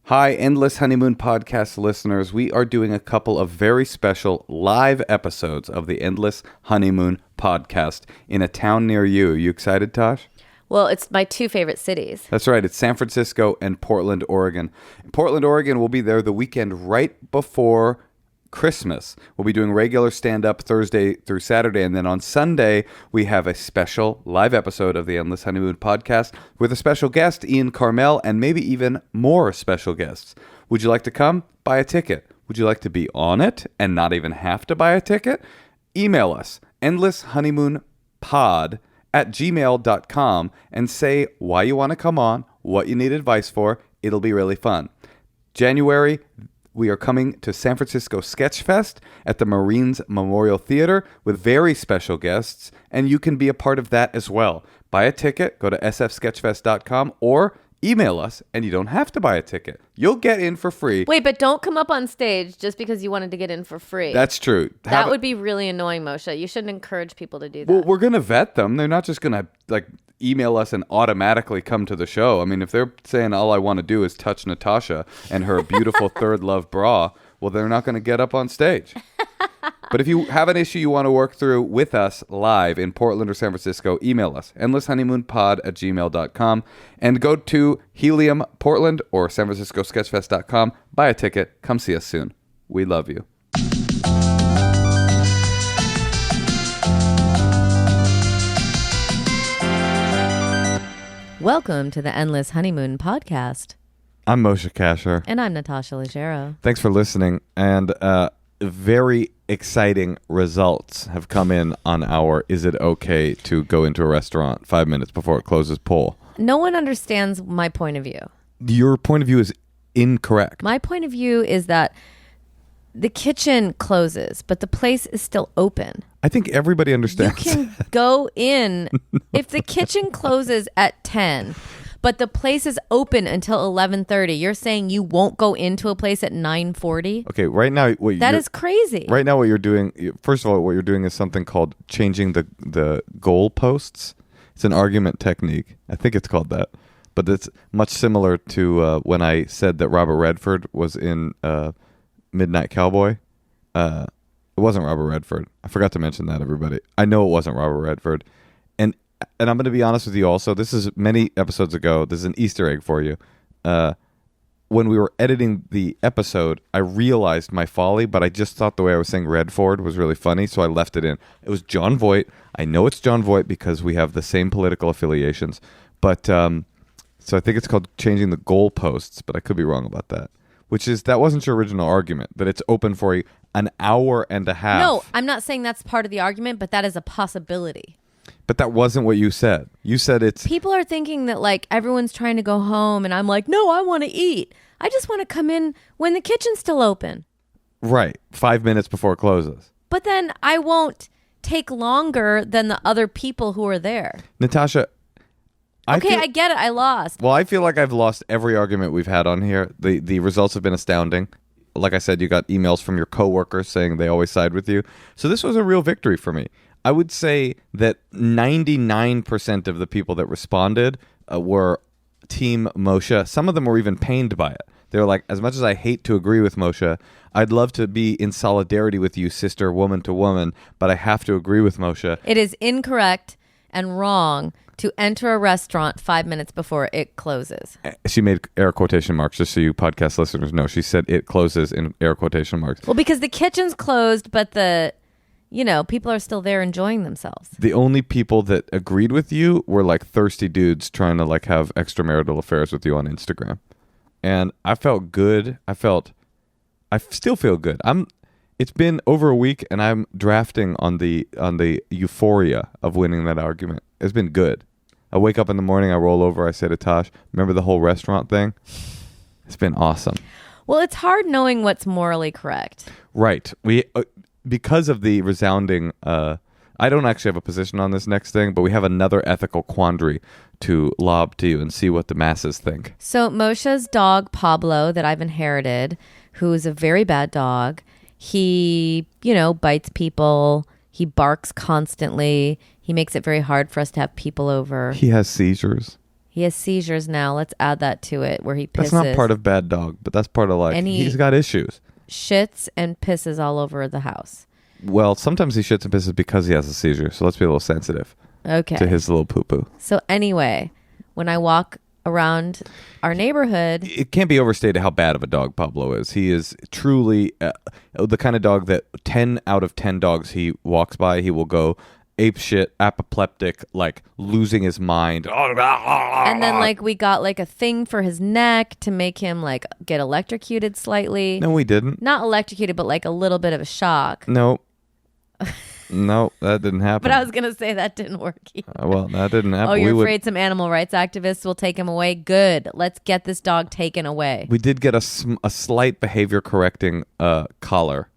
Hi, Endless Honeymoon Podcast listeners. We are doing a couple of very special live episodes of the Endless Honeymoon Podcast in a town near you. You excited, Tosh? Well, it's my two favorite cities. That's right. It's San Francisco and Portland, Oregon. In Portland, Oregon, we'll be there the weekend right before Christmas. We'll be doing regular stand-up Thursday through Saturday, and then on Sunday, we have a special live episode of the Endless Honeymoon Podcast with a special guest, Ian Carmel, and maybe even more special guests. Would you like to come? Buy a ticket. Would you like to be on it and not even have to buy a ticket? Email us, endlesshoneymoonpod@gmail.com, and say why you want to come on, what you need advice for. It'll be really fun. January, we are coming to San Francisco Sketch Fest at the Marines Memorial Theater with very special guests, and you can be a part of that as well. Buy a ticket, go to sfsketchfest.com, or email us, and you don't have to buy a ticket. You'll get in for free. Wait, but don't come up on stage just because you wanted to get in for free. That's true. That would be really annoying, Moshe. You shouldn't encourage people to do that. Well, we're going to vet them. They're not just going to email us and automatically come to the show. I mean, if they're saying all I want to do is touch Natasha and her beautiful Third Love bra, well, they're not going to get up on stage. But if you have an issue you want to work through with us live in Portland or San Francisco, email us, endlesshoneymoonpod@gmail.com, and go to Helium Portland or San Francisco Sketchfest.com. Buy a ticket. Come see us soon. We love you. Welcome to the Endless Honeymoon Podcast. I'm Moshe Kasher. And I'm Natasha Leggero. Thanks for listening. And very exciting results have come in on our Is It Okay to Go Into a Restaurant 5 minutes before it closes poll. No one understands my point of view. Your point of view is incorrect. My point of view is that the kitchen closes, but the place is still open. I think everybody understands. You can go in. If the kitchen closes at 10, but the place is open until 11:30, you're saying you won't go into a place at 9:40? Okay, right now... That is crazy. Right now what you're doing... First of all, what you're doing is something called changing the goal posts. It's an argument technique. I think it's called that. But it's much similar to when I said that Robert Redford was in... Midnight Cowboy. It wasn't Robert Redford. I forgot to mention that, everybody. I know it wasn't Robert Redford. And I'm going to be honest with you also. This is many episodes ago. This is an Easter egg for you. When we were editing the episode, I realized my folly, but I just thought the way I was saying Redford was really funny, so I left it in. It was John Voight. I know it's John Voight because we have the same political affiliations. But so I think it's called changing the goalposts, but I could be wrong about that. Which is, that wasn't your original argument, that it's open for an hour and a half. No, I'm not saying that's part of the argument, but that is a possibility. But that wasn't what you said. You said it's... People are thinking that like everyone's trying to go home, and I'm like, no, I want to eat. I just want to come in when the kitchen's still open. Right. 5 minutes before it closes. But then I won't take longer than the other people who are there. Natasha... I get it. I lost. Well, I feel like I've lost every argument we've had on here. The results have been astounding. Like I said, you got emails from your coworkers saying they always side with you. So this was a real victory for me. I would say that 99% of the people that responded were Team Moshe. Some of them were even pained by it. They were like, as much as I hate to agree with Moshe, I'd love to be in solidarity with you, sister, woman to woman, but I have to agree with Moshe. It is incorrect and wrong to enter a restaurant 5 minutes before it closes. She made air quotation marks, just so you podcast listeners know. She said it closes in air quotation marks. Well, because the kitchen's closed, but people are still there enjoying themselves. The only people that agreed with you were like thirsty dudes trying to like have extramarital affairs with you on Instagram. And I felt good. I still feel good. It's been over a week and I'm drafting on the euphoria of winning that argument. It's been good. I wake up in the morning, I roll over, I say to Tosh, remember the whole restaurant thing? It's been awesome. Well, it's hard knowing what's morally correct. Right. We because of the resounding I don't actually have a position on this next thing, but we have another ethical quandary to lob to you and see what the masses think. So Moshe's dog, Pablo, that I've inherited, who is a very bad dog, he, bites people. He barks constantly. He makes it very hard for us to have people over. He has seizures. He has seizures now. Let's add that to it where he pisses. That's not part of bad dog, but that's part of like, And he's got issues. Shits and pisses all over the house. Well, sometimes he shits and pisses because he has a seizure. So let's be a little sensitive to his little poo-poo. So anyway, when I walk around our neighborhood, it can't be overstated how bad of a dog Pablo is. He is truly the kind of dog that 10 out of 10 dogs he walks by, he will go ape shit, apoplectic, like losing his mind. And then like we got like a thing for his neck to make him like get electrocuted slightly. No, we didn't. Not electrocuted, but like a little bit of a shock. No. No, that didn't happen. But I was going to say that didn't work either. Well, that didn't happen. Oh, you're afraid some animal rights activists will take him away? Good. Let's get this dog taken away. We did get a slight behavior correcting collar.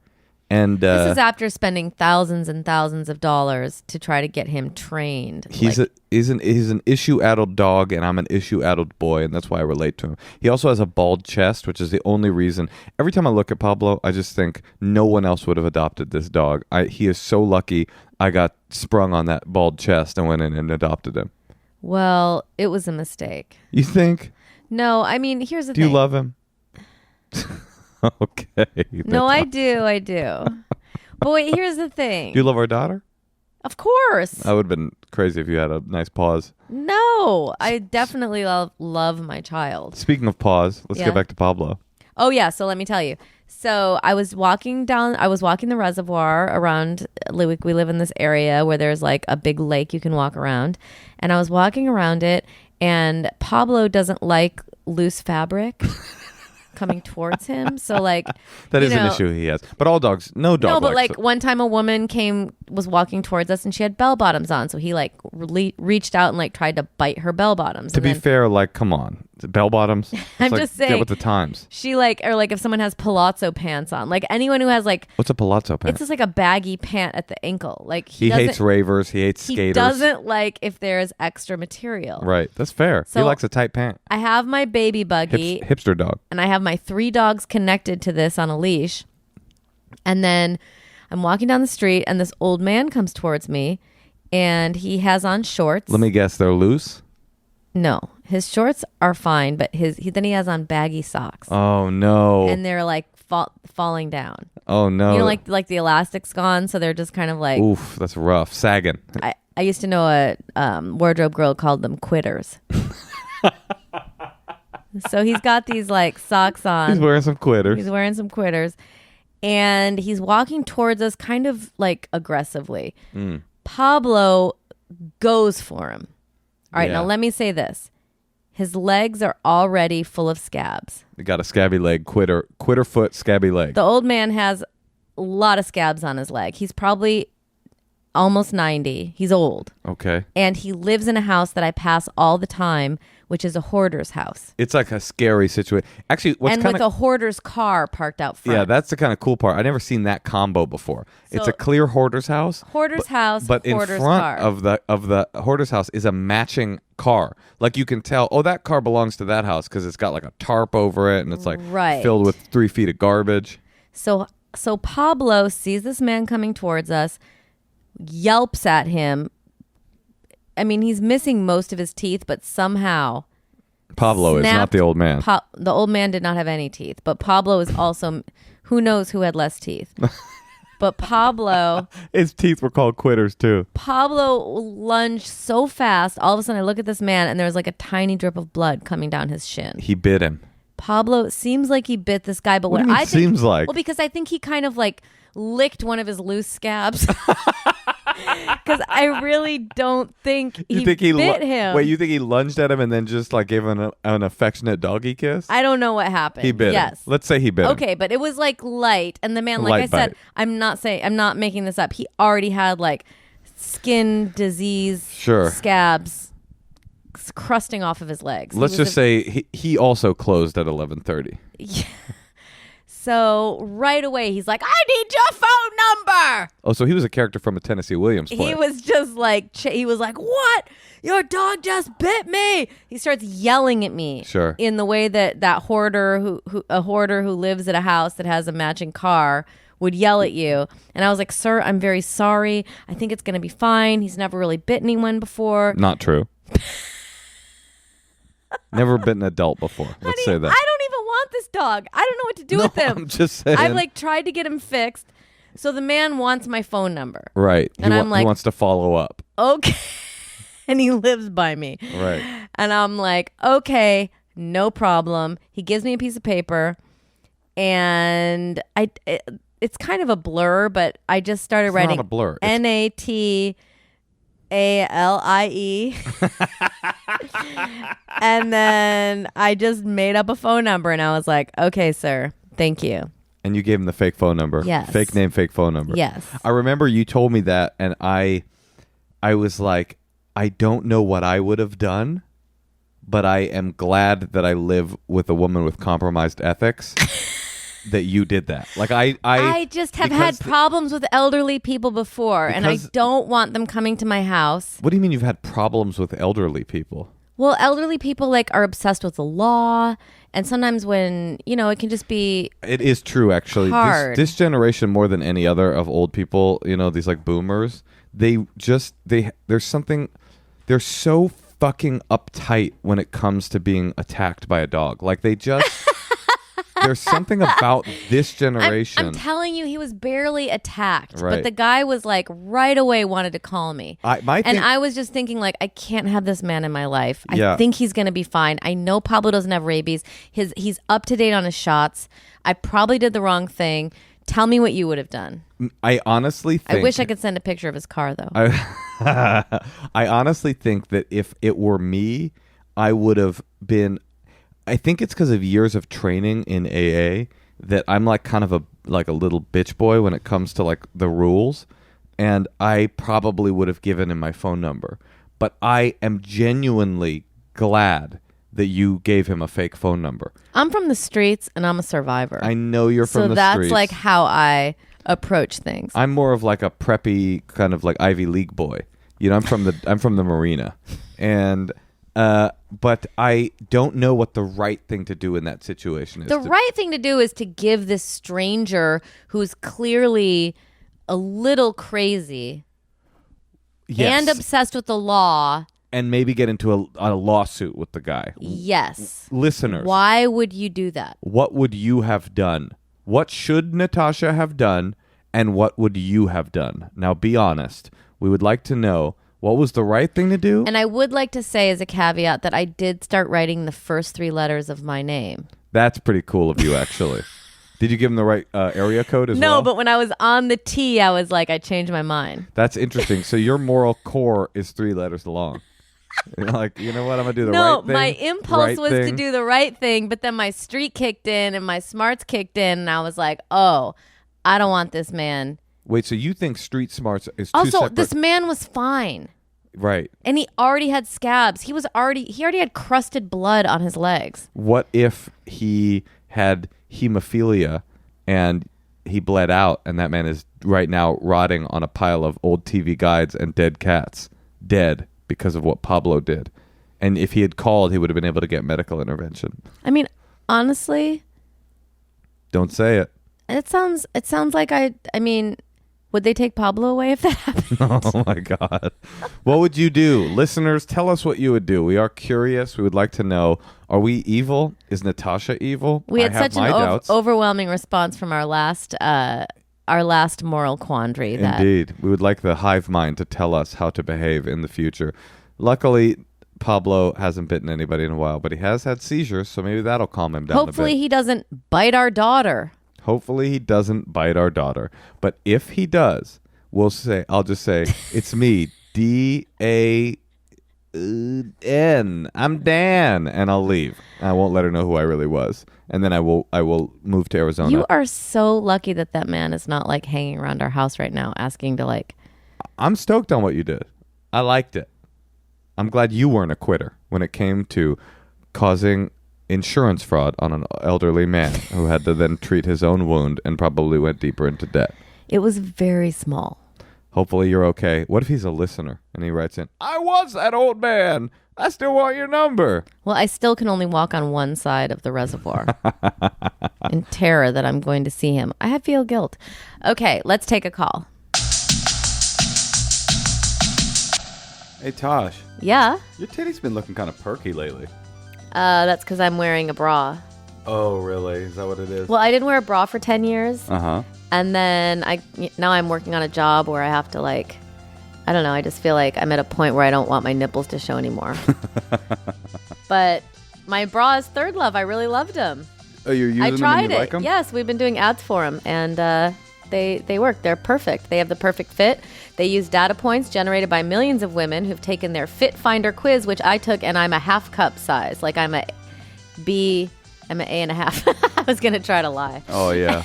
And this is after spending thousands and thousands of dollars to try to get him trained. He's an issue-addled dog, and I'm an issue-addled boy, and that's why I relate to him. He also has a bald chest, which is the only reason. Every time I look at Pablo, I just think no one else would have adopted this dog. He is so lucky I got sprung on that bald chest and went in and adopted him. Well, it was a mistake. You think? No, I mean, here's the thing. Do you love him? Okay. No, I do. But wait, here's the thing. Do you love our daughter? Of course. I would have been crazy if you had a nice pause. No, I definitely love my child. Speaking of pause, let's get back to Pablo. Oh, yeah. So let me tell you. So I was walking the reservoir around. We live in this area where there's like a big lake you can walk around. And I was walking around it, and Pablo doesn't like loose fabric coming towards him. So like that is an issue he has. But all dogs, no dog. No, but like one time a woman was walking towards us and she had bell bottoms on. So he like reached out and like tried to bite her bell bottoms. To be fair, like, come on. Bell bottoms. I'm just saying. Get with the times. She or if someone has palazzo pants on, like anyone who has like. What's a palazzo pant? It's just like a baggy pant at the ankle. Like he hates ravers. He hates skaters. He doesn't like if there's extra material. Right. That's fair. So he likes a tight pant. I have my baby buggy. Hipster dog. And I have my 3 dogs connected to this on a leash. And then I'm walking down the street and this old man comes towards me and he has on shorts. Let me guess. They're loose? No, his shorts are fine, but then he has on baggy socks. Oh no! And they're like falling down. Oh no! You know, like the elastic's gone, so they're just kind of like. Oof, that's rough. Sagging. I used to know a wardrobe girl called them quitters. So he's got these like socks on. He's wearing some quitters. And he's walking towards us, kind of like aggressively. Pablo goes for him. All right, now let me say this. His legs are already full of scabs. He got a scabby leg, quitter foot, scabby leg. The old man has a lot of scabs on his leg. He's probably almost 90. He's old. Okay. And he lives in a house that I pass all the time, which is a hoarder's house. It's like a scary situation. Actually, with a hoarder's car parked out front. Yeah, that's the kind of cool part. I never seen that combo before. So, it's a clear hoarder's house. But in front car. of the hoarder's house is a matching car. Like you can tell, that car belongs to that house because it's got like a tarp over it and it's like filled with 3 feet of garbage. So Pablo sees this man coming towards us, yelps at him. I mean, he's missing most of his teeth, but somehow Pablo is not the old man. The old man did not have any teeth, but Pablo is also, who knows who had less teeth. But Pablo, his teeth were called quitters too. Pablo lunged so fast. All of a sudden, I look at this man, and there's like a tiny drip of blood coming down his shin. He bit him. Pablo seems like he bit this guy, but what I think seems like. Well, because I think he kind of like licked one of his loose scabs. Because I really don't think he bit him. Wait, you think he lunged at him and then just like gave him an affectionate doggy kiss? I don't know what happened. He bit him. Let's say he bit him. Okay, but it was like light. And the man, like I said, I'm not making this up. He already had like skin disease scabs crusting off of his legs. Let's just say he also closed at 11:30. Yeah. So right away, he's like, I need your phone number. Oh, so he was a character from a Tennessee Williams play. He was just like, he was like, what? Your dog just bit me. He starts yelling at me. Sure. In the way that hoarder who lives at a house that has a matching car would yell at you. And I was like, sir, I'm very sorry. I think it's going to be fine. He's never really bit anyone before. Not true. Never been an adult before. Let's say that. I don't even want this dog. I don't know what to do with him. I'm just saying. I've like tried to get him fixed. So the man wants my phone number. Right. And I'm like, he wants to follow up. Okay. And he lives by me. Right. And I'm like, okay, no problem. He gives me a piece of paper, and it's kind of a blur, but I just started writing not a blur. Natalie. And then I just made up a phone number, and I was like, okay, sir, thank you. And you gave him the fake phone number. Yes. Fake name, fake phone number. Yes. I remember you told me that, and I was like, I don't know what I would have done, but I am glad that I live with a woman with compromised ethics. That you did that. Like I just have had problems with elderly people before, and I don't want them coming to my house. What do you mean you've had problems with elderly people? Well, elderly people like are obsessed with the law, and sometimes when, it can just be It is true, actually. hard. This generation, more than any other of old people, these like boomers, there's something, they're so fucking uptight when it comes to being attacked by a dog. Like they just there's something about this generation. I'm telling you, he was barely attacked, Right. but the guy was like right away wanted to call me. I was just thinking like, I can't have this man in my life. I think he's going to be fine. I know Pablo doesn't have rabies. He's up to date on his shots. I probably did the wrong thing. Tell me what you would have done. I honestly think... I wish I could send a picture of his car, though. I honestly think that if it were me, I would have been... I think it's because of years of training in AA that I'm like kind of a little bitch boy when it comes to like the rules, and I probably would have given him my phone number. But I am genuinely glad that you gave him a fake phone number. I'm from the streets and I'm a survivor. I know you're from the streets. So that's like how I approach things. I'm more of like a preppy kind of like Ivy League boy. I'm from the marina, and but I don't know what the right thing to do in that situation is. The right thing to do is to give this stranger who's clearly a little crazy and obsessed with the law. And maybe get into a lawsuit with the guy. Yes. Listeners. Why would you do that? What would you have done? What should Natasha have done? And what would you have done? Now, be honest. We would like to know what was the right thing to do. And I would like to say as a caveat that I did start writing the first 3 letters of my name. That's pretty cool of you, actually. Did you give him the right area code as well? No, but when I was on the T, I was like, I changed my mind. That's interesting. So your moral core is 3 letters long. Like, you know what? I'm going to do the right thing. No, my impulse was to do the right thing, but then my street kicked in and my smarts kicked in, and I was like, oh, I don't want this man. Wait, so you think street smarts is two also, separate... this man was fine. Right. And he already had scabs. He already had crusted blood on his legs. What if he had hemophilia and he bled out, and that man is right now rotting on a pile of old TV guides and dead cats? Dead because of what Pablo did. And if he had called, he would have been able to get medical intervention. I mean, honestly... Don't say it. It sounds like I mean... Would they take Pablo away if that happened? Oh, my God. What would you do? Listeners, tell us what you would do. We are curious. We would like to know, are we evil? Is Natasha evil? We had such an overwhelming response from our last moral quandary. Indeed. We would like the hive mind to tell us how to behave in the future. Luckily, Pablo hasn't bitten anybody in a while, but he has had seizures, so maybe that'll calm him down a bit. Hopefully he doesn't bite our daughter. Hopefully he doesn't bite our daughter. But if he does, I'll just say, it's me, D-A-N. I'm Dan. And I'll leave. I won't let her know who I really was. And then I will move to Arizona. You are so lucky that man is not like hanging around our house right now asking to like... I'm stoked on what you did. I liked it. I'm glad you weren't a quitter when it came to causing... insurance fraud on an elderly man who had to then treat his own wound and probably went deeper into debt. It was very small. Hopefully you're okay. What if he's a listener and he writes in, I was that old man. I still want your number. Well, I still can only walk on one side of the reservoir in terror that I'm going to see him. I feel guilt. Okay, let's take a call. Hey, Tosh. Yeah? Your titty's been looking kind of perky lately. That's because I'm wearing a bra. Oh, really? Is that what it is? Well, I didn't wear a bra for 10 years. Uh-huh. And then now I'm working on a job where I have to I don't know, I just feel like I'm at a point where I don't want my nipples to show anymore. But my bra is Third Love. I really loved them. Oh, you're using I tried them and you it. like them? Yes, we've been doing ads for them, and they work. They're perfect. They have the perfect fit. They use data points generated by millions of women who've taken their Fit Finder quiz, which I took, and I'm a half cup size. Like I'm an A and a half. I was gonna try to lie. Oh yeah.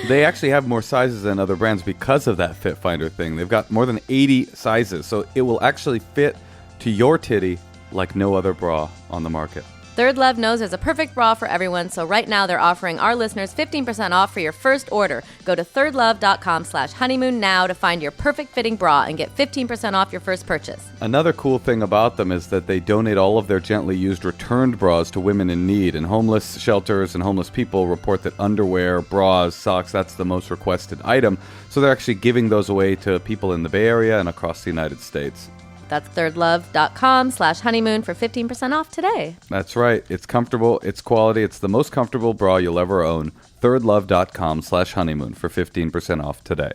They actually have more sizes than other brands because of that Fit Finder thing. They've got more than 80 sizes, so it will actually fit to your titty like no other bra on the market. Third Love knows there's a perfect bra for everyone, so right now they're offering our listeners 15% off for your first order. Go to thirdlove.com/honeymoon now to find your perfect fitting bra and get 15% off your first purchase. Another cool thing about them is that they donate all of their gently used returned bras to women in need, and homeless shelters and homeless people report that underwear, bras, socks, that's the most requested item. So they're actually giving those away to people in the Bay Area and across the United States. That's thirdlove.com/honeymoon for 15% off today. That's right. It's comfortable, it's quality, it's the most comfortable bra you'll ever own. Thirdlove.com/honeymoon for 15% off today.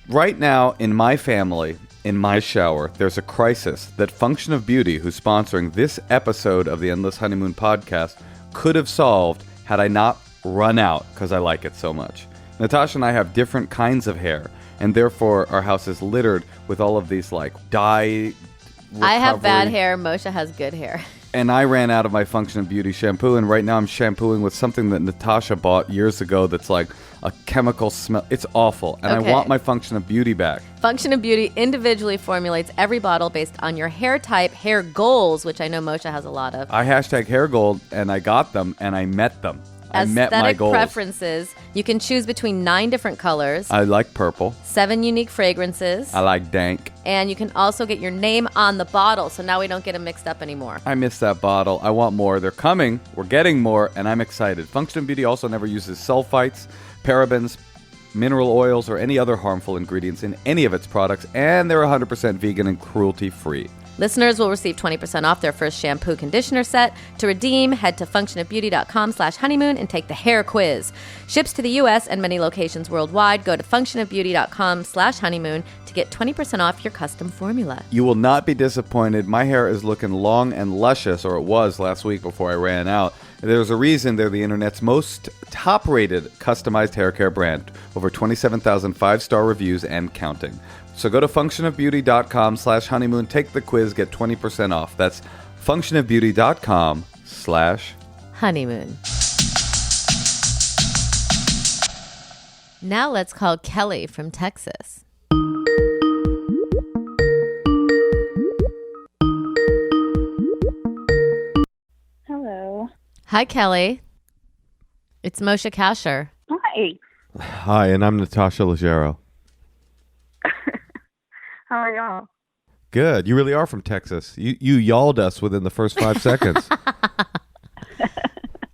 Right now, in my family, in my shower, there's a crisis that Function of Beauty, who's sponsoring this episode of the Endless Honeymoon podcast, could have solved had I not run out because I like it so much. Natasha and I have different kinds of hair, and therefore our house is littered with all of these dye recovery. I have bad hair. Moshe has good hair. And I ran out of my Function of Beauty shampoo, and right now I'm shampooing with something that Natasha bought years ago that's like a chemical smell. It's awful, and Okay. I want my Function of Beauty back. Function of Beauty individually formulates every bottle based on your hair type, hair goals, which I know Moshe has a lot of. I hashtag hair gold, and I got them, and I met them. I met my Aesthetic goals. preferences. You can choose between 9 different colors, I like purple. 7 unique fragrances, I like dank. and you can also get your name on the bottle, so now we don't get them mixed up anymore. I miss that bottle. I want more. They're coming. We're getting more, and I'm excited. Function of Beauty also never uses sulfites, parabens, mineral oils, or any other harmful ingredients in any of its products, and they're 100% vegan and cruelty-free. Listeners will receive 20% off their first shampoo conditioner set. To redeem, head to functionofbeauty.com/honeymoon and take the hair quiz. Ships to the U.S. and many locations worldwide. Go to functionofbeauty.com/honeymoon to get 20% off your custom formula. You will not be disappointed. My hair is looking long and luscious, or it was last week before I ran out. There's a reason they're the internet's most top-rated customized hair care brand. Over 27,000 five-star reviews and counting. So go to functionofbeauty.com/honeymoon, take the quiz, get 20% off. That's functionofbeauty.com/honeymoon. Now let's call Kelly from Texas. Hello. Hi, Kelly. It's Moshe Kasher. Hi. Hi, and I'm Natasha Leggero. How are y'all? Good. You really are from Texas. You y'alled us within the first 5 seconds.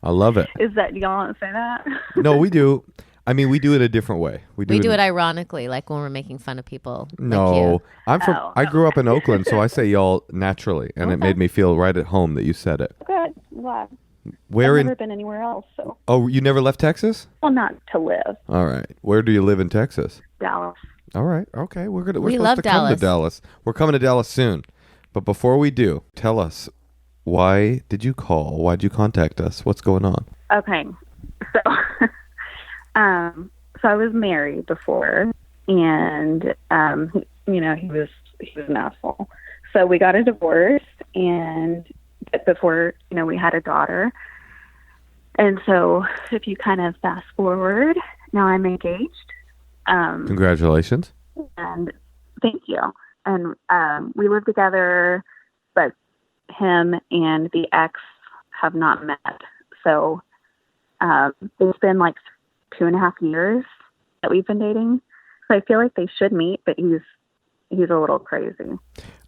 I love it. Is that, y'all don't say that? No, we do. I mean, we do it a different way. We do it ironically, like when we're making fun of people. No, like you. I'm from. Oh, I grew up in Oakland, so I say y'all naturally, and it made me feel right at home that you said it. Good. I'm glad. Where I've in? never been anywhere else, so. Oh, you never left Texas? Well, not to live. All right. Where do you live in Texas? Dallas. All right. Okay. We're We supposed love to come to Dallas. Dallas. We're coming to Dallas soon. But before we do, tell us, why did you call? Why did you contact us? What's going on? Okay. So, so I was married before, and, he was an asshole. So we got a divorce, and before, we had a daughter. And so if you kind of fast forward, now I'm engaged. Congratulations. And thank you. And we live together, but him and the ex have not met. So it's been like 2.5 years that we've been dating. So I feel like they should meet, but he's a little crazy.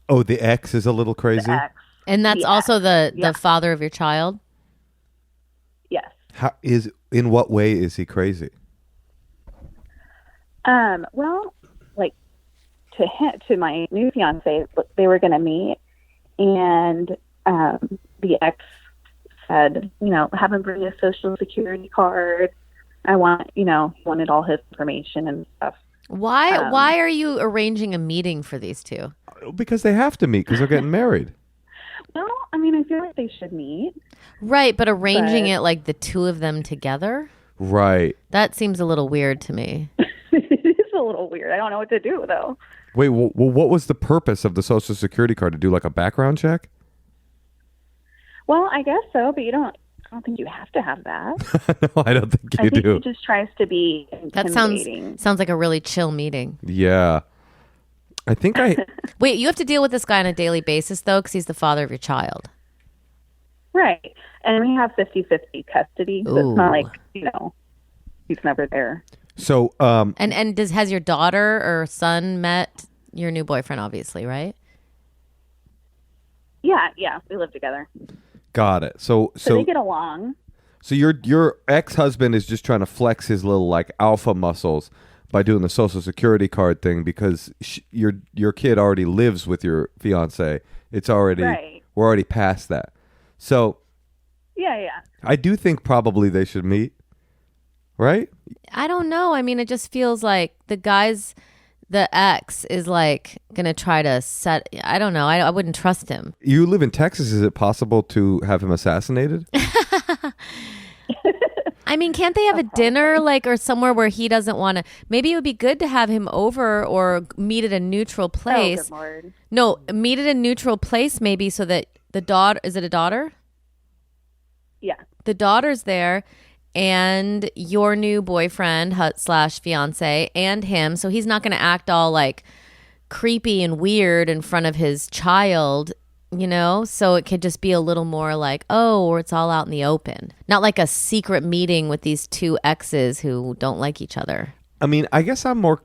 Oh, the ex is a little crazy? The ex. And that's Yeah. also the Yeah. father of your child? Yes. In what way is he crazy? Well, like to my new fiance, they were going to meet, and the ex said, have him bring a social security card. I want, he wanted all his information and stuff. Why are you arranging a meeting for these two? Because they have to meet because they're getting married. Well, I mean, I feel like they should meet. Right, but arranging it like the two of them together? Right. That seems a little weird to me. It is a little weird. I don't know what to do, though. Wait, well, what was the purpose of the social security card? To do like a background check? Well, I guess so, but I don't think you have to have that. No, I don't think you I think do. he just tries to be intimidating. That sounds like a really chill meeting. Yeah. I think Wait, you have to deal with this guy on a daily basis, though, because he's the father of your child. Right. And we have 50-50 custody, so it's not like, he's never there. So, And has your daughter or son met your new boyfriend, obviously, right? Yeah, we live together. Got it. So they get along. So your ex-husband is just trying to flex his little like alpha muscles by doing the social security card thing because your kid already lives with your fiance. It's already we're already past that. So yeah. I do think probably they should meet. Right? I don't know. I mean, it just feels like the ex is like going to try to set, I don't know. I wouldn't trust him. You live in Texas. Is it possible to have him assassinated? I mean, can't they have a dinner or somewhere where he doesn't want to? Maybe it would be good to have him over or meet at a neutral place. Oh, good Lord. No, meet at a neutral place maybe so that the daughter, is it a daughter? Yeah. The daughter's there and your new boyfriend / fiance and him. So he's not going to act all like creepy and weird in front of his child. So it could just be a little more like, or it's all out in the open. Not like a secret meeting with these two exes who don't like each other. I mean, I guess I'm more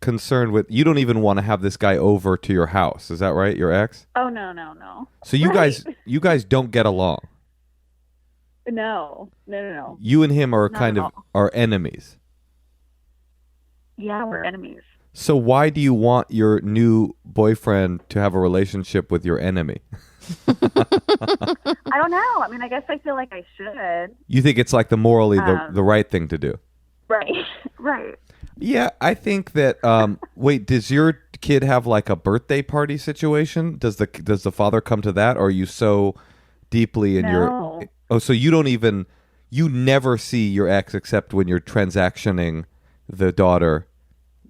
concerned with you don't even want to have this guy over to your house. Is that right? Your ex? Oh, no. So you guys don't get along. No. You and him are Not kind at of all. are enemies. Yeah, we're enemies. So why do you want your new boyfriend to have a relationship with your enemy? I don't know. I mean, I guess I feel like I should. You think it's like the morally the right thing to do? Right. Yeah, I think that. Wait, does your kid have like a birthday party situation? Does the father come to that, or are you so deeply in No. your? Oh, so you never see your ex except when you're transactioning the daughter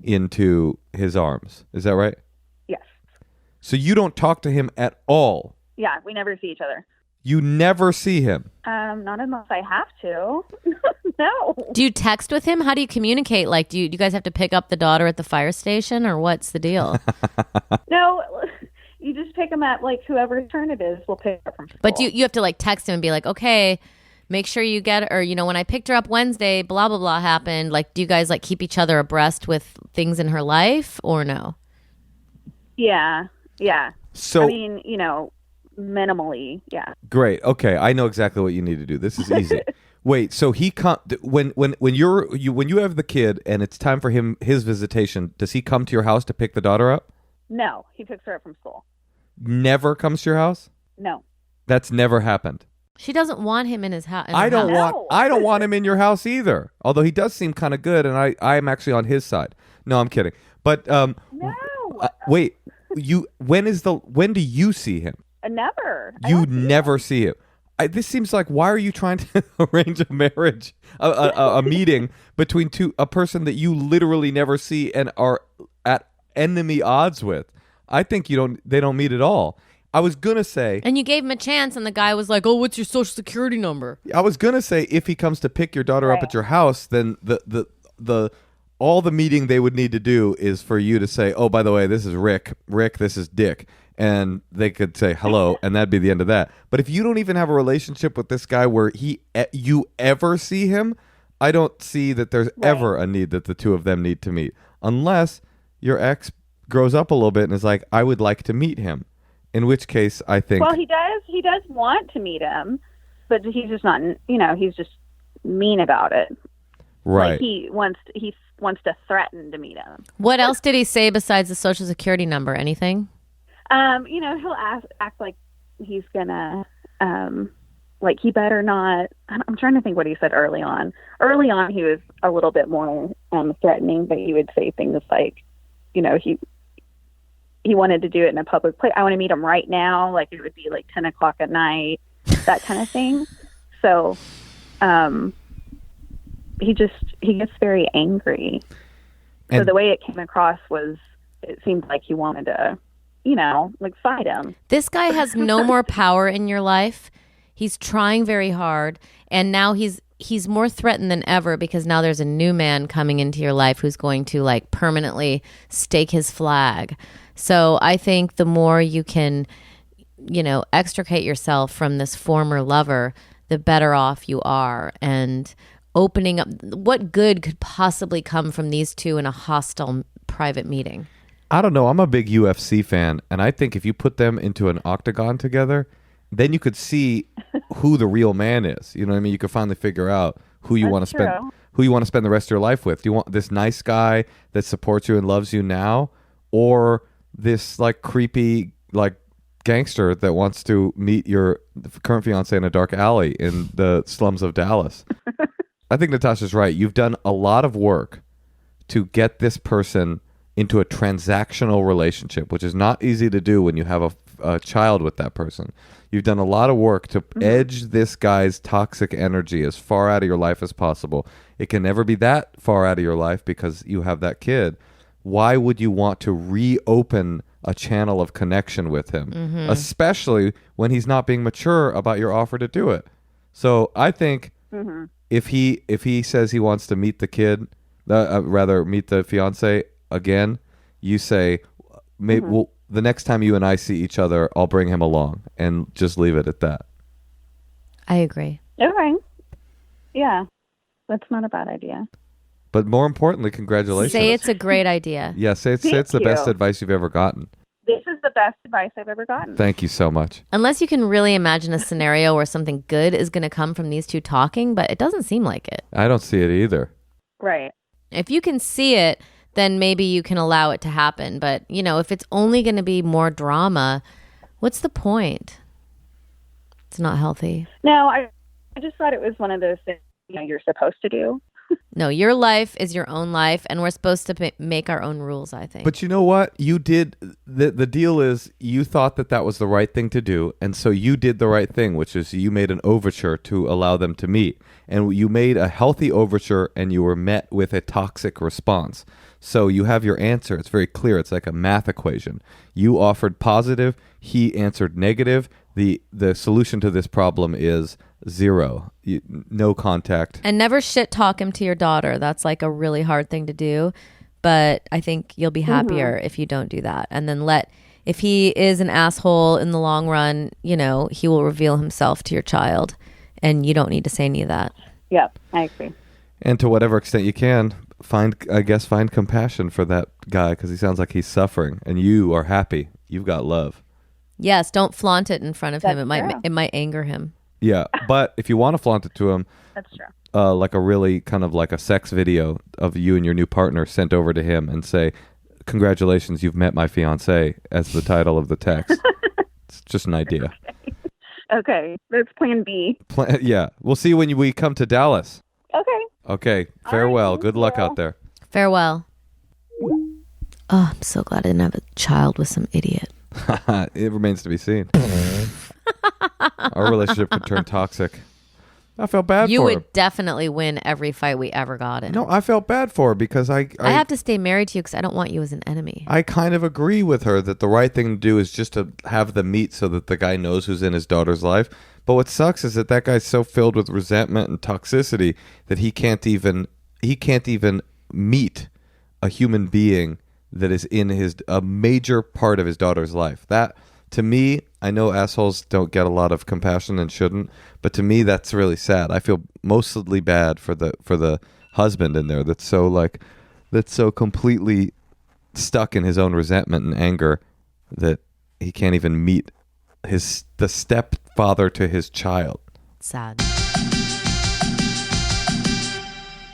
into his arms. Is that right? Yes. So you don't talk to him at all? Yeah, we never see each other. You never see him? Not unless I have to. No. Do you text with him? How do you communicate? Like, do you guys have to pick up the daughter at the fire station, or what's the deal? No, you just pick them at whoever's turn it is. We'll pick up from school. But you have to text him and be like, okay, make sure you get, or when I picked her up Wednesday, blah blah blah happened. Do you guys keep each other abreast with things in her life, or no? Yeah. So I mean, minimally, yeah. Great. Okay, I know exactly what you need to do. This is easy. Wait, so he when you have the kid and it's time for his visitation, does he come to your house to pick the daughter up? No, he picks her up from school. Never comes to your house? No. That's never happened. She doesn't want him in his house. I don't want him in your house either. Although he does seem kind of good, and I'm actually on his side. No, I'm kidding. But No. wait, when do you see him? Never. You never see him. This seems like, why are you trying to arrange a marriage, a meeting between a person that you literally never see and are at enemy odds with? I think they don't meet at all. I was gonna say, and you gave him a chance, and the guy was like, "Oh, what's your social security number?" I was gonna say, if he comes to pick your daughter up at your house, then the all the meeting they would need to do is for you to say, "Oh, by the way, this is Rick. Rick, this is Dick." And they could say hello, and that'd be the end of that. But if you don't even have a relationship with this guy where you ever see him, I don't see that there's ever a need that the two of them need to meet. Unless your ex grows up a little bit and is like, I would like to meet him. In which case, I think... Well, he does want to meet him, but he's just not, he's just mean about it. Right. Like he wants to threaten to meet him. What else did he say besides the social security number? Anything? He'll act like he's gonna, like he better not. I'm trying to think what he said early on. Early on, he was a little bit more threatening, but he would say things like, he wanted to do it in a public place. I want to meet him right now. Like it would be like 10 o'clock at night, that kind of thing. So, he gets very angry. So the way it came across was, it seemed like he wanted to, like fight him. This guy has no more power in your life. He's trying very hard, and now he's more threatened than ever because now there's a new man coming into your life who's going to like permanently stake his flag. So I think the more you can, extricate yourself from this former lover, the better off you are. And opening up, what good could possibly come from these two in a hostile private meeting? I don't know. I'm a big UFC fan, and I think if you put them into an octagon together, then you could see who the real man is. You know what I mean? You could finally figure out who you want to spend the rest of your life with. Do you want this nice guy that supports you and loves you now, or this like creepy like gangster that wants to meet your current fiance in a dark alley in the slums of Dallas? I think Natasha's right. You've done a lot of work to get this person into a transactional relationship, which is not easy to do when you have a child with that person. You've done a lot of work to edge this guy's toxic energy as far out of your life as possible. It can never be that far out of your life because you have that kid. Why would you want to reopen a channel of connection with him, especially when he's not being mature about your offer to do it? So I think if he says he wants to meet the kid, rather meet the fiance again, you say, maybe the next time you and I see each other, I'll bring him along, and just leave it at that. I agree. Okay. Yeah, that's not a bad idea. But more importantly, congratulations. Say it's a great idea. Yeah, say it's the best advice you've ever gotten. This is the best advice I've ever gotten. Thank you so much. Unless you can really imagine a scenario where something good is going to come from these two talking, but it doesn't seem like it. I don't see it either. Right. If you can see it, then maybe you can allow it to happen. But, if it's only going to be more drama, what's the point? It's not healthy. No, I just thought it was one of those things you're supposed to do. No, your life is your own life, and we're supposed to make our own rules, I think. But you know what? You did. The deal is you thought that was the right thing to do, and so you did the right thing, which is you made an overture to allow them to meet. And you made a healthy overture, and you were met with a toxic response. So you have your answer. It's very clear. It's like a math equation. You offered positive. He answered negative. The solution to this problem is 0. No contact. And never shit talk him to your daughter. That's like a really hard thing to do. But I think you'll be happier if you don't do that. And then if he is an asshole in the long run, he will reveal himself to your child. And you don't need to say any of that. Yep, I agree. And to whatever extent you can, find compassion for that guy because he sounds like he's suffering and you are happy. You've got love. Yes, don't flaunt it in front of him. It True. might anger him. Yeah, but if you want to flaunt it to him, That's true. Like a really kind of like a sex video of you and your new partner sent over to him and say, "Congratulations, you've met my fiancé," as the title of the text. It's just an idea. Okay, that's plan B. Yeah, we'll see you when we come to Dallas. Okay. Okay, farewell. right, Good luck out there. Farewell. Oh, I'm so glad I didn't have a child with some idiot. It remains to be seen. Our relationship could turn toxic. I felt bad for her. You would definitely win every fight we ever got in. No, I felt bad for her because I have to stay married to you because I don't want you as an enemy. I kind of agree with her that the right thing to do is just to have them meet so that the guy knows who's in his daughter's life. But what sucks is that guy's so filled with resentment and toxicity that he can't even meet a human being that is in a major part of his daughter's life. That, to me, I know assholes don't get a lot of compassion and shouldn't, but to me that's really sad. I feel mostly bad for the husband in there that's so completely stuck in his own resentment and anger that he can't even meet the stepfather to his child. Sad.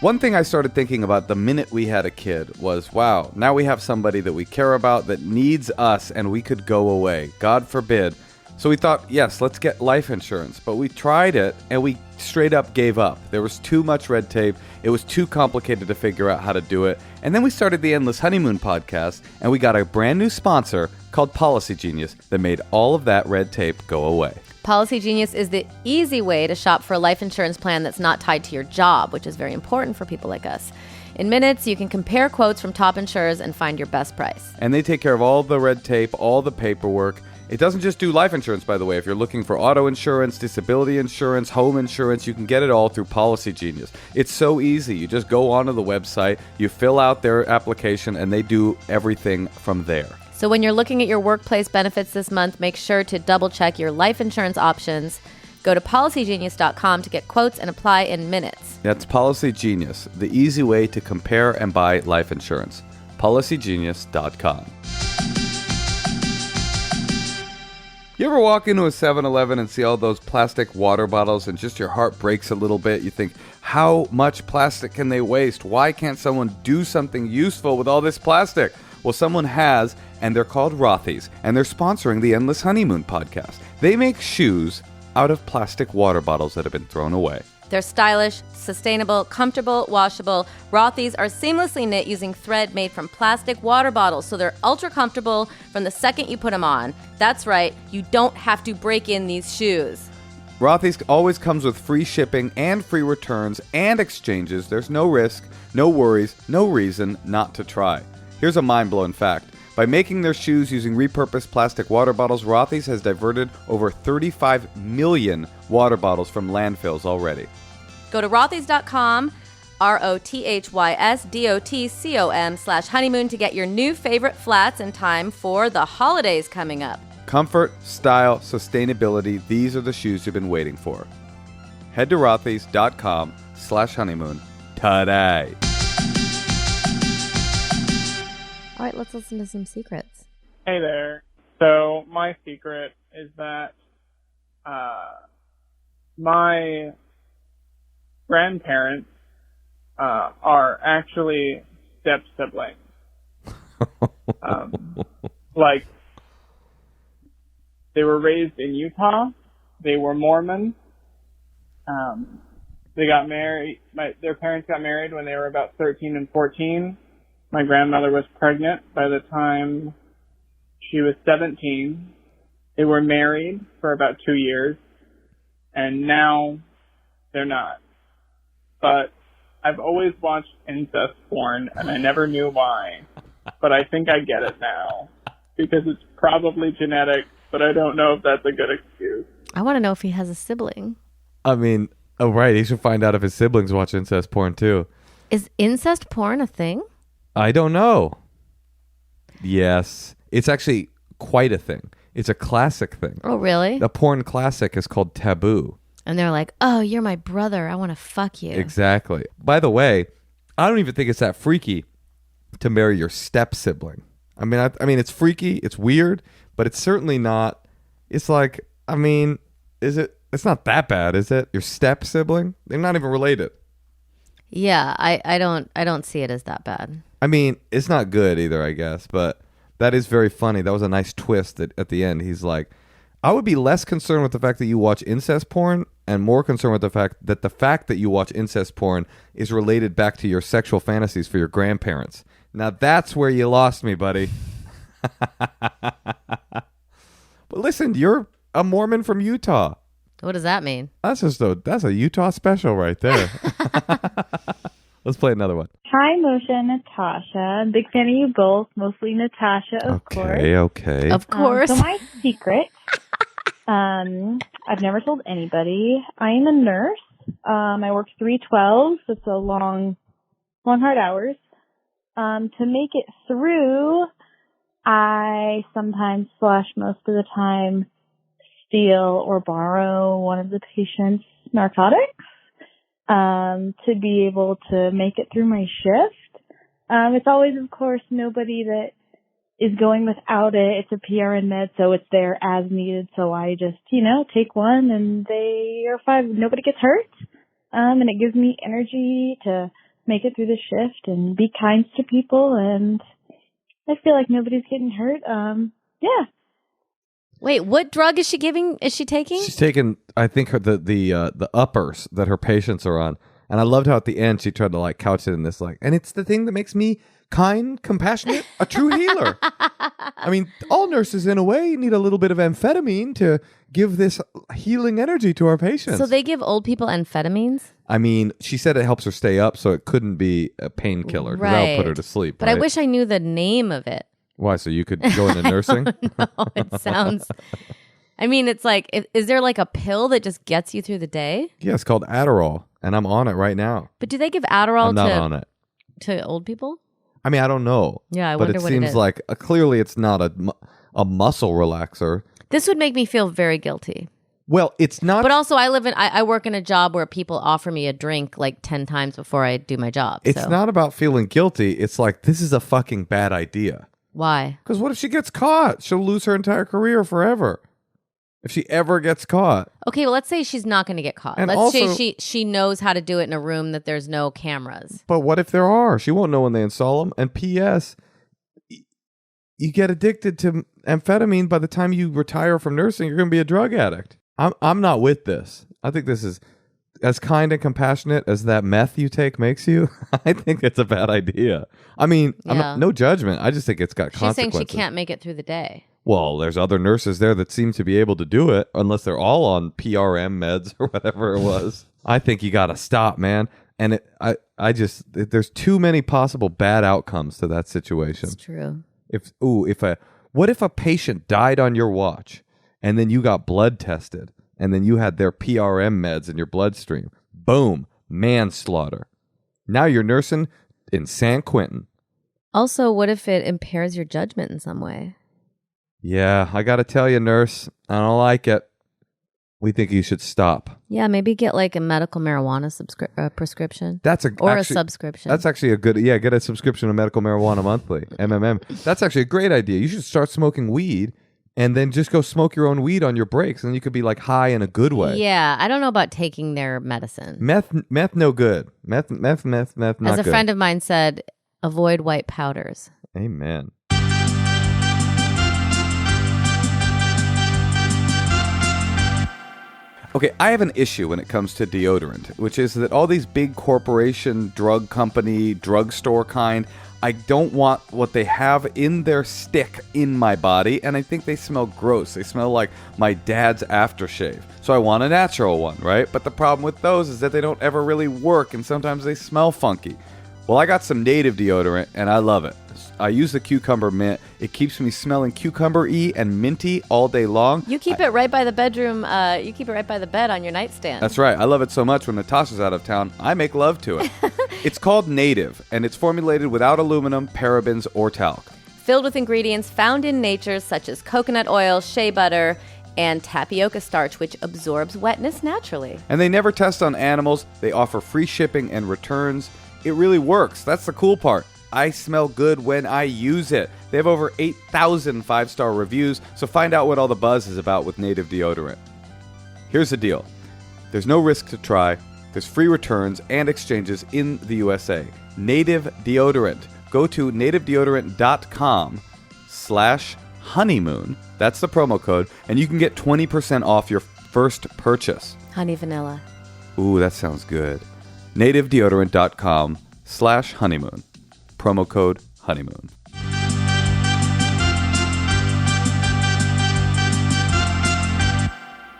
One thing I started thinking about the minute we had a kid was, wow, now we have somebody that we care about that needs us and we could go away. God forbid. So we thought, yes, let's get life insurance. But we tried it and we straight up gave up. There was too much red tape. It was too complicated to figure out how to do it. And then we started the Endless Honeymoon podcast and we got a brand new sponsor called Policy Genius that made all of that red tape go away. Policy Genius is the easy way to shop for a life insurance plan that's not tied to your job, which is very important for people like us. In minutes, you can compare quotes from top insurers and find your best price. And they take care of all the red tape, all the paperwork. It doesn't just do life insurance, by the way. If you're looking for auto insurance, disability insurance, home insurance, you can get it all through Policy Genius. It's so easy. You just go onto the website, you fill out their application, and they do everything from there. So when you're looking at your workplace benefits this month, make sure to double-check your life insurance options. Go to policygenius.com to get quotes and apply in minutes. That's Policy Genius, the easy way to compare and buy life insurance. policygenius.com. You ever walk into a 7-Eleven and see all those plastic water bottles and just your heart breaks a little bit? You think, how much plastic can they waste? Why can't someone do something useful with all this plastic? Well, someone has, and they're called Rothy's, and they're sponsoring the Endless Honeymoon podcast. They make shoes out of plastic water bottles that have been thrown away. They're stylish, sustainable, comfortable, washable. Rothy's are seamlessly knit using thread made from plastic water bottles, so they're ultra comfortable from the second you put them on. That's right, you don't have to break in these shoes. Rothy's always comes with free shipping and free returns and exchanges. There's no risk, no worries, no reason not to try. Here's a mind-blowing fact. By making their shoes using repurposed plastic water bottles, Rothy's has diverted over 35 million water bottles from landfills already. Go to rothys.com, rothysdotcom/honeymoon to get your new favorite flats in time for the holidays coming up. Comfort, style, sustainability, these are the shoes you've been waiting for. Head to rothys.com/honeymoon today. All right, let's listen to some secrets. Hey there. So my secret is that my grandparents are actually step siblings. Like, they were raised in Utah. They were Mormon. They got married. Their parents got married when they were about 13 and 14. My grandmother was pregnant by the time she was 17. They were married for about 2 years, and now they're not. But I've always watched incest porn, and I never knew why. But I think I get it now, because it's probably genetic, but I don't know if that's a good excuse. I want to know if he has a sibling. I mean, oh right, he should find out if his siblings watch incest porn too. Is incest porn a thing? I don't know. Yes. It's actually quite a thing. It's a classic thing. Oh, really? A porn classic is called Taboo. And they're like, oh, you're my brother. I want to fuck you. Exactly. By the way, I don't even think it's that freaky to marry your step sibling. I mean, it's freaky. It's weird, but it's certainly not. It's like, I mean, is it? It's not that bad, is it? Your step sibling? They're not even related. Yeah, I don't see it as that bad. I mean, it's not good either, I guess, but that is very funny. That was a nice twist at the end. He's like, I would be less concerned with the fact that you watch incest porn and more concerned with the fact that you watch incest porn is related back to your sexual fantasies for your grandparents. Now that's where you lost me, buddy. But listen, you're a Mormon from Utah. What does that mean? That's a Utah special right there. Let's play another one. Hi, Moshe and Natasha. Big fan of you both, mostly Natasha, of course. Okay. Of course. So my secret, I've never told anybody. I am a nurse. I work 3/12. It's a long, hard hours. To make it through, I sometimes / most of the time steal or borrow one of the patient's narcotics. To be able to make it through my shift. It's always, of course, nobody that is going without it. It's a PRN med, so it's there as needed. So I just, take one and they are fine. Nobody gets hurt. And it gives me energy to make it through the shift and be kind to people, and I feel like nobody's getting hurt. Yeah. Wait, what drug is she giving? Is she taking? She's taking, I think, the uppers that her patients are on. And I loved how at the end she tried to like couch it in this like, and it's the thing that makes me kind, compassionate, a true healer. I mean, all nurses in a way need a little bit of amphetamine to give this healing energy to our patients. So they give old people amphetamines? I mean, she said it helps her stay up, so it couldn't be a painkiller because that'll put her to sleep. But right? I wish I knew the name of it. Why? So you could go into nursing? No, it sounds... I mean, it's like, is there like a pill that just gets you through the day? Yeah, it's called Adderall, and I'm on it right now. But do they give Adderall I'm not on it. To old people? I mean, I don't know. Yeah, I but wonder it what it seems is. like clearly it's not a muscle relaxer. This would make me feel very guilty. Well, it's not. But also, I work in a job where people offer me a drink like 10 times before I do my job. It's not about feeling guilty. It's like, this is a fucking bad idea. Why? Because what if she gets caught? She'll lose her entire career forever. If she ever gets caught. Okay, well, let's say she's not going to get caught. And Let's also, say she knows how to do it in a room that there's no cameras. But what if there are? She won't know when they install them. And P.S., you get addicted to amphetamine by the time you retire from nursing, you're going to be a drug addict. I'm not with this. I think this is as kind and compassionate as that meth you take makes you. I think it's a bad idea. I mean, no judgment. I just think it's got consequences. She's saying she can't make it through the day. Well, there's other nurses there that seem to be able to do it, unless they're all on PRM meds or whatever it was. I think you got to stop, man. And there's too many possible bad outcomes to that situation. It's true. What if a patient died on your watch and then you got blood tested and then you had their PRM meds in your bloodstream? Boom, manslaughter. Now you're nursing in San Quentin. Also, what if it impairs your judgment in some way? Yeah, I got to tell you, nurse, I don't like it. We think you should stop. Yeah, maybe get like a medical marijuana prescription. A subscription. That's actually a good, get a subscription to Medical Marijuana Monthly, MMM. That's actually a great idea. You should start smoking weed and then just go smoke your own weed on your breaks, and you could be like high in a good way. Yeah, I don't know about taking their medicine. Meth, no good. Meth, not good. As a friend of mine said, avoid white powders. Amen. Okay, I have an issue when it comes to deodorant, which is that all these big corporation, drug company, drugstore kind, I don't want what they have in their stick in my body, and I think they smell gross. They smell like my dad's aftershave. So I want a natural one, right? But the problem with those is that they don't ever really work, and sometimes they smell funky. Well, I got some native deodorant, and I love it. I use the cucumber mint. It keeps me smelling cucumber-y and minty all day long. You keep it right by the bedroom. You keep it right by the bed on your nightstand. That's right. I love it so much when Natasha's out of town, I make love to it. It's called Native, and it's formulated without aluminum, parabens, or talc. Filled with ingredients found in nature, such as coconut oil, shea butter, and tapioca starch, which absorbs wetness naturally. And they never test on animals. They offer free shipping and returns. It really works. That's the cool part. I smell good when I use it. They have over 8,000 five-star reviews, so find out what all the buzz is about with Native deodorant. Here's the deal. There's no risk to try. There's free returns and exchanges in the USA. Native deodorant. Go to nativedeodorant.com/honeymoon. That's the promo code, and you can get 20% off your first purchase. Honey vanilla. Ooh, that sounds good. nativedeodorant.com/honeymoon. Promo code honeymoon.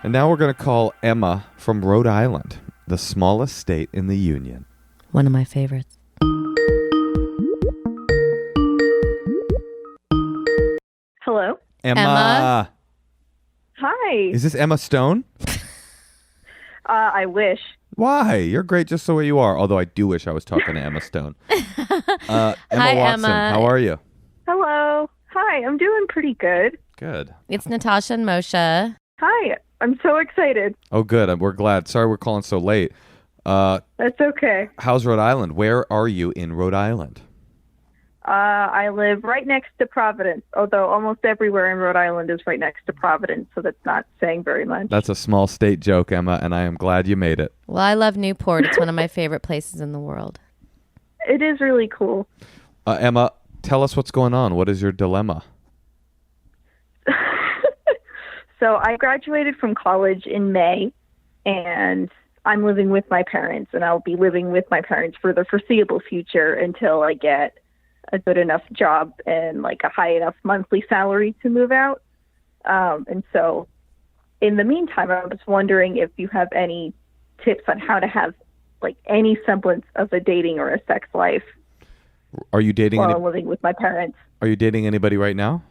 And now we're going to call Emma from Rhode Island, the smallest state in the Union. One of my favorites. Hello. Emma. Hi. Is this Emma Stone? I wish. Why? You're great just the way you are. Although I do wish I was talking to Emma Stone. Emma Hi, Watson, Emma. how are you? Hello. Hi. I'm doing pretty good. Good. It's Natasha and Moshe. Hi. I'm so excited. Oh, good. We're glad. Sorry we're calling so late. That's okay. How's Rhode Island? Where are you in Rhode Island? I live right next to Providence, although almost everywhere in Rhode Island is right next to Providence, so that's not saying very much. That's a small state joke, Emma, and I am glad you made it. Well, I love Newport. It's one of my favorite places in the world. It is really cool. Emma, tell us what's going on. What is your dilemma? So I graduated from college in May, and I'm living with my parents, and I'll be living with my parents for the foreseeable future until I get a good enough job and like a high enough monthly salary to move out. And so in the meantime, I was wondering if you have any tips on how to have like any semblance of a dating or a sex life. Are you dating while living with my parents? Are you dating anybody right now?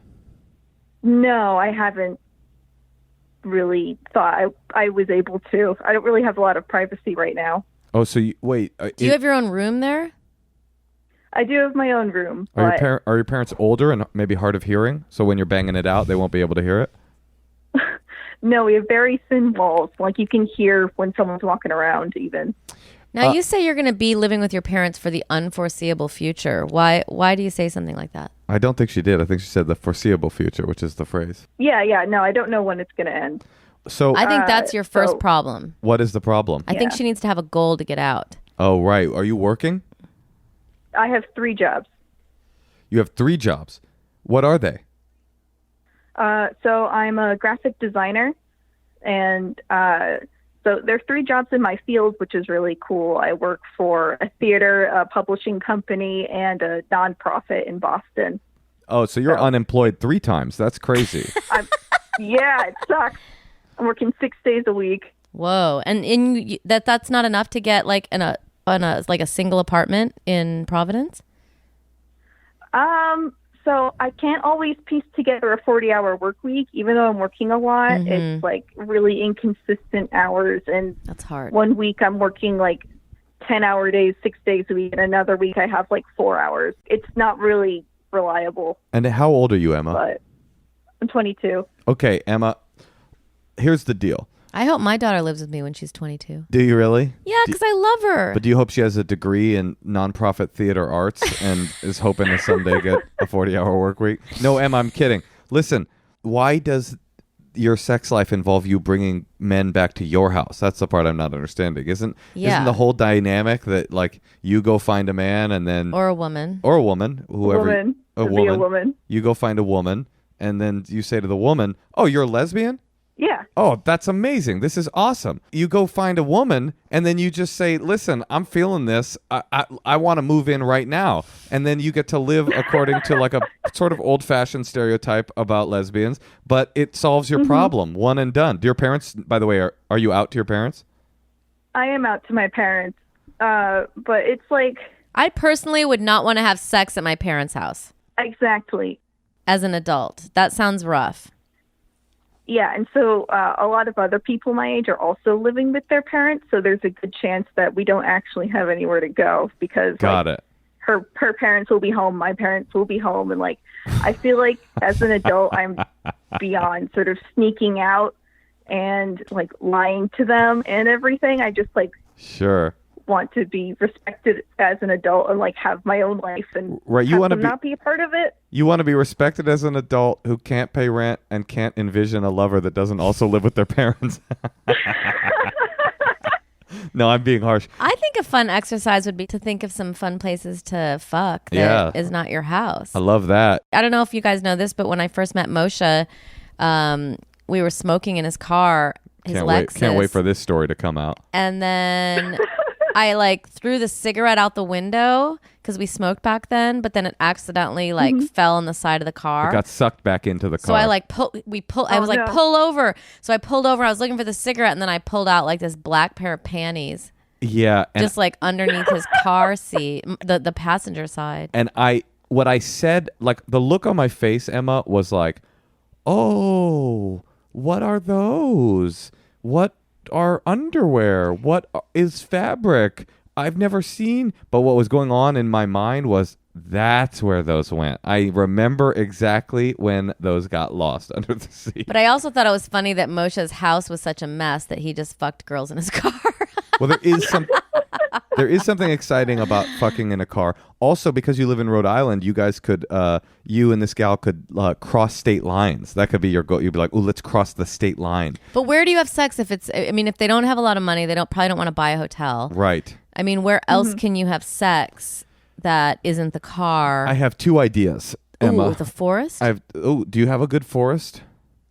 No, I haven't really thought I was able to. I don't really have a lot of privacy right now. Oh, so wait. Do you have your own room there? I do have my own room. Are your parents older and maybe hard of hearing? So when you're banging it out, they won't be able to hear it? No, we have very thin walls. Like you can hear when someone's walking around even. Now, you say you're going to be living with your parents for the unforeseeable future. Why do you say something like that? I don't think she did. I think she said the foreseeable future, which is the phrase. Yeah. No, I don't know when it's going to end. So I think that's your first problem. What is the problem? I think she needs to have a goal to get out. Oh, right. Are you working? I have 3 jobs. You have 3 jobs. What are they? So I'm a graphic designer, and so there's 3 jobs in my field, which is really cool. I work for a theater, a publishing company, and a nonprofit in Boston. Oh, so you're unemployed 3 times. That's crazy. Yeah, it sucks. I'm working 6 days a week. Whoa. And that's not enough to get like like a single apartment in Providence? So I can't always piece together a 40-hour work week, even though I'm working a lot. Mm-hmm. It's like really inconsistent hours. And that's hard. One week I'm working like 10-hour days, 6 days a week. And another week I have like 4 hours. It's not really reliable. And how old are you, Emma? But I'm 22. Okay, Emma, here's the deal. I hope my daughter lives with me when she's 22. Do you really? Yeah, because I love her. But do you hope she has a degree in nonprofit theater arts and is hoping to someday get a 40-hour work week? No, Emma, I'm kidding. Listen, why does your sex life involve you bringing men back to your house? That's the part I'm not understanding. Isn't the whole dynamic that like you go find a man and then or a woman, whoever, a woman. You go find a woman and then you say to the woman, "Oh, you're a lesbian?" Yeah. Oh, that's amazing. This is awesome. You go find a woman and then you just say, "Listen, I'm feeling this. I want to move in right now." And then you get to live according to like a sort of old-fashioned stereotype about lesbians, but it solves your problem. One and done. Do your parents, by the way, are you out to your parents? I am out to my parents. But it's like... I personally would not want to have sex at my parents' house. Exactly. As an adult. That sounds rough. Yeah, and so a lot of other people my age are also living with their parents, so there's a good chance that we don't actually have anywhere to go because her parents will be home, my parents will be home, and like I feel like as an adult I'm beyond sort of sneaking out and like lying to them and everything. I just like want to be respected as an adult and like have my own life and not be a part of it. You want to be respected as an adult who can't pay rent and can't envision a lover that doesn't also live with their parents. No, I'm being harsh. I think a fun exercise would be to think of some fun places to fuck that is not your house. I love that. I don't know if you guys know this, but when I first met Moshe, we were smoking in his car, his Lexus. Can't wait for this story to come out. And then I like threw the cigarette out the window because we smoked back then, but then it accidentally like fell on the side of the car. It got sucked back into the car. So I like pull over. So I pulled over. I was looking for the cigarette, and then I pulled out like this black pair of panties. Yeah, just like underneath his car seat, the passenger side. And what I said, like the look on my face, Emma, was like, "Oh, what are those? What are underwear? What is fabric? I've never seen." But what was going on in my mind was that's where those went. I remember exactly when those got lost under the seat. But I also thought it was funny that Moshe's house was such a mess that he just fucked girls in his car. Well, there is something exciting about fucking in a car. Also, because you live in Rhode Island, you guys could, you and this gal could cross state lines. That could be your goal. You'd be like, "Oh, let's cross the state line." But where do you have sex if if they don't have a lot of money, they probably don't want to buy a hotel. Right. I mean, where else can you have sex? that isn't the car. I have 2 ideas, Emma. Ooh, the forest? Do you have a good forest?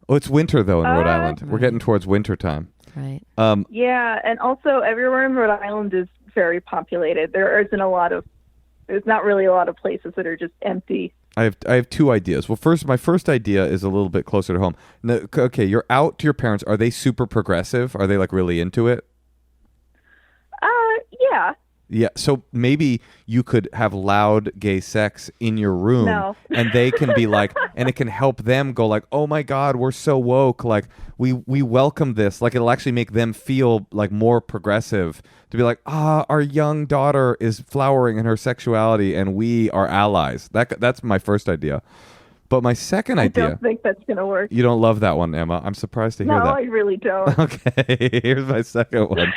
Oh, it's winter though in Rhode Island. We're getting towards winter time. Right. Yeah, and also everywhere in Rhode Island is very populated. There's not really a lot of places that are just empty. I have 2 ideas. Well, my first idea is a little bit closer to home. No, okay, you're out to your parents. Are they super progressive? Are they like really into it? Yeah. Yeah, so maybe you could have loud gay sex in your room, and they can be like, and it can help them go like, oh my God, we're so woke, like we welcome this, like it'll actually make them feel like more progressive to be like, our young daughter is flowering in her sexuality, and we are allies. That's my first idea. But my second idea, I don't think that's gonna work. You don't love that one, Emma. I'm surprised to hear that. No, I really don't. Okay, here's my second one.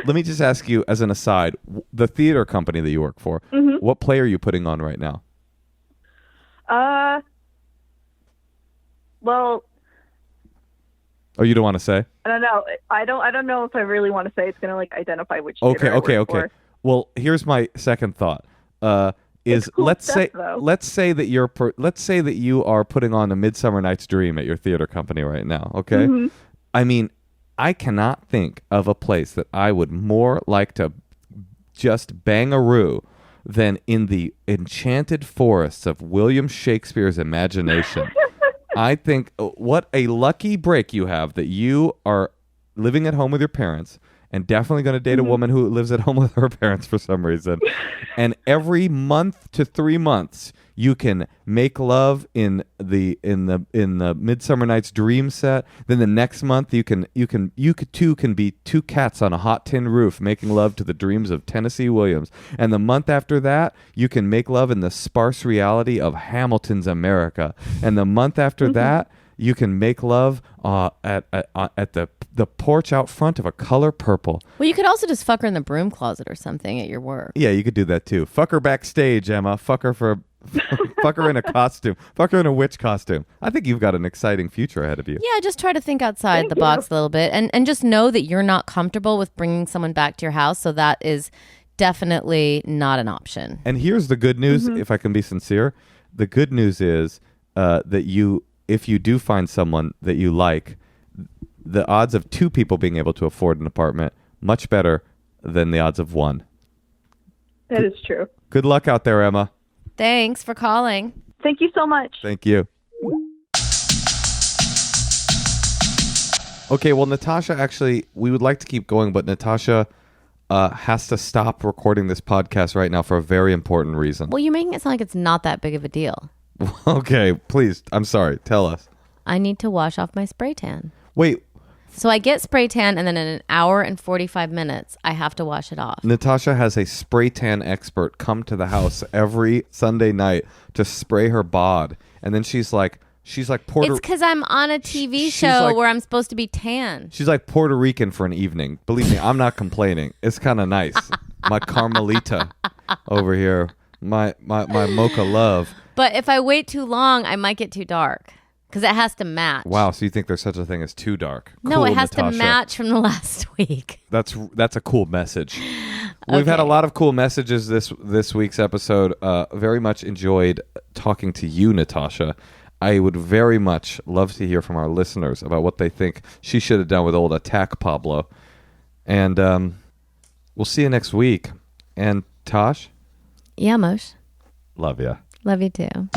Let me just ask you, as an aside, the theater company that you work for, what play are you putting on right now? Well, oh, you don't want to say? I don't know. I don't know if I really want to say. It's going to like identify which. Okay. For. Well, here's my second thought. Cool let's stuff, say that you are putting on A Midsummer Night's Dream at your theater company right now. Okay. Mm-hmm. I mean, I cannot think of a place that I would more like to just bang-a-roo than in the enchanted forests of William Shakespeare's imagination. I think what a lucky break you have that you are living at home with your parents and definitely going to date a woman who lives at home with her parents for some reason. And every month to 3 months, you can make love in the Midsummer Night's Dream set. Then the next month, you can be 2 cats on a hot tin roof making love to the dreams of Tennessee Williams. And the month after that, you can make love in the sparse reality of Hamilton's America. And the month after that, you can make love at the porch out front of A Color Purple. Well, you could also just fuck her in the broom closet or something at your work. Yeah, you could do that too. Fuck her backstage, Emma. Fuck her in a costume. Fuck her in a witch costume. I think you've got an exciting future ahead of you. Yeah, just try to think outside the box a little bit, and just know that you're not comfortable with bringing someone back to your house. So that is definitely not an option. And here's the good news, if I can be sincere. The good news is that if you do find someone that you like, the odds of 2 people being able to afford an apartment much better than the odds of 1. That is true. Good luck out there, Emma. Thanks for calling. Thank you so much. Thank you. Okay, well, Natasha, actually, we would like to keep going, but Natasha has to stop recording this podcast right now for a very important reason. Well, you're making it sound like it's not that big of a deal. Okay, please. I'm sorry. Tell us. I need to wash off my spray tan. Wait. So I get spray tan, and then in an hour and 45 minutes, I have to wash it off. Natasha has a spray tan expert come to the house every Sunday night to spray her bod. And then she's like Puerto... It's because I'm on a TV show where I'm supposed to be tan. She's like Puerto Rican for an evening. Believe me, I'm not complaining. It's kind of nice. My Carmelita over here. My mocha love. But if I wait too long, I might get too dark. Because it has to match. Wow, so you think there's such a thing as too dark? No, cool, it has Natasha. to match from the last week. That's a cool message. We've had a lot of cool messages this week's episode. Very much enjoyed talking to you, Natasha. I would very much love to hear from our listeners about what they think she should have done with old Attack Pablo. And we'll see you next week. And Tosh? Yeah, Moshe. Love ya. Love you too.